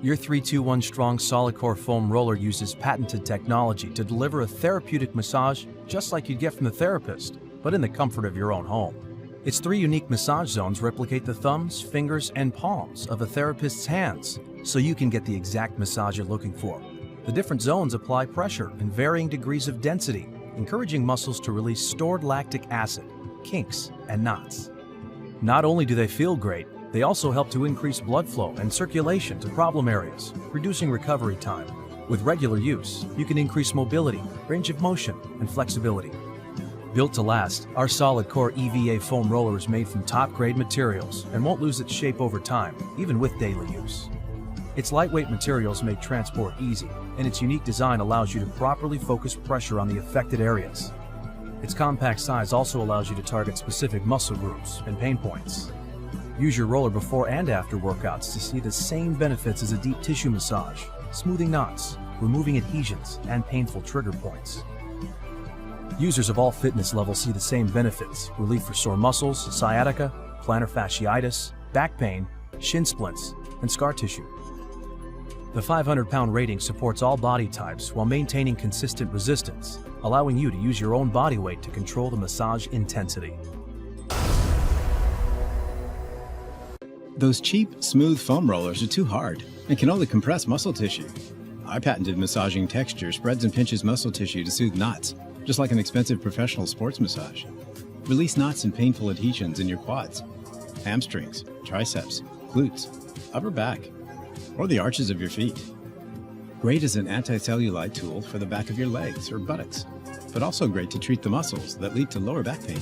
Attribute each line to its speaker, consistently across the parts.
Speaker 1: Your 321 strong solid core foam roller uses patented technology to deliver a therapeutic massage just like you'd get from the therapist, but in the comfort of your own home. Its 3 unique massage zones replicate the thumbs, fingers, and palms of a therapist's hands, so you can get the exact massage you're looking for. The different zones apply pressure in varying degrees of density, encouraging muscles to release stored lactic acid, kinks, and knots. Not only do they feel great, they also help to increase blood flow and circulation to problem areas, reducing recovery time. With regular use, you can increase mobility, range of motion, and flexibility. Built to last, our solid core EVA foam roller is made from top-grade materials and won't lose its shape over time, even with daily use. Its lightweight materials make transport easy, and its unique design allows you to properly focus pressure on the affected areas. Its compact size also allows you to target specific muscle groups and pain points. Use your roller before and after workouts to see the same benefits as a deep tissue massage, smoothing knots, removing adhesions, and painful trigger points. Users of all fitness levels see the same benefits: relief for sore muscles, sciatica, plantar fasciitis, back pain, shin splints, and scar tissue. The 500-pound rating supports all body types while maintaining consistent resistance, allowing you to use your own body weight to control the massage intensity.
Speaker 2: Those cheap, smooth foam rollers are too hard and can only compress muscle tissue. Our patented massaging texture spreads and pinches muscle tissue to soothe knots, just like an expensive professional sports massage. Release knots and painful adhesions in your quads, hamstrings, triceps, glutes, upper back, or the arches of your feet. Great as an anti-cellulite tool for the back of your legs or buttocks, but also great to treat the muscles that lead to lower back pain.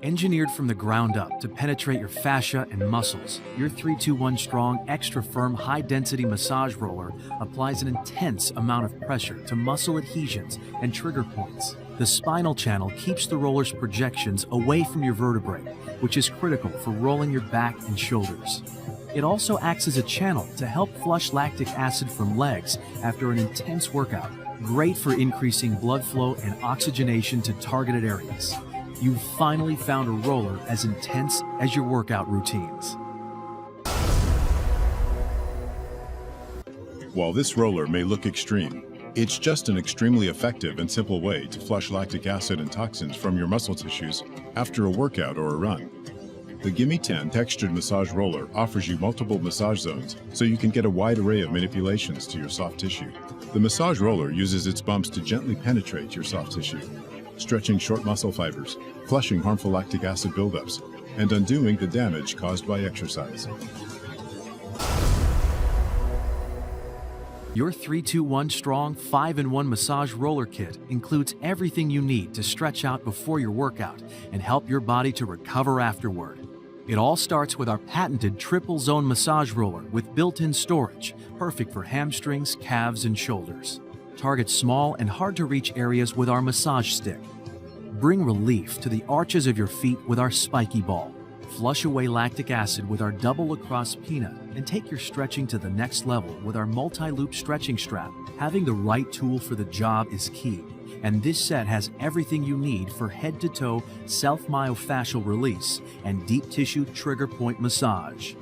Speaker 1: Engineered from the ground up to penetrate your fascia and muscles, your 321 strong, extra firm, high-density massage roller applies an intense amount of pressure to muscle adhesions and trigger points. The spinal channel keeps the roller's projections away from your vertebrae, which is critical for rolling your back and shoulders. It also acts as a channel to help flush lactic acid from legs after an intense workout, great for increasing blood flow and oxygenation to targeted areas. You've finally found a roller as intense as your workout routines.
Speaker 3: While this roller may look extreme, it's just an extremely effective and simple way to flush lactic acid and toxins from your muscle tissues after a workout or a run. The Gimme 10 textured massage roller offers you multiple massage zones so you can get a wide array of manipulations to your soft tissue. The massage roller uses its bumps to gently penetrate your soft tissue, stretching short muscle fibers, flushing harmful lactic acid buildups, and undoing the damage caused by exercise.
Speaker 1: Your 321 strong 5-in-1 massage roller kit includes everything you need to stretch out before your workout and help your body to recover afterward. It all starts with our patented triple zone massage roller with built-in storage, perfect for hamstrings, calves, and shoulders. Target small and hard-to-reach areas with our massage stick. Bring relief to the arches of your feet with our spiky ball. Flush away lactic acid with our double lacrosse peanut, and take your stretching to the next level with our multi-loop stretching strap. Having the right tool for the job is key, and this set has everything you need for head-to-toe self-myofascial release and deep tissue trigger point massage.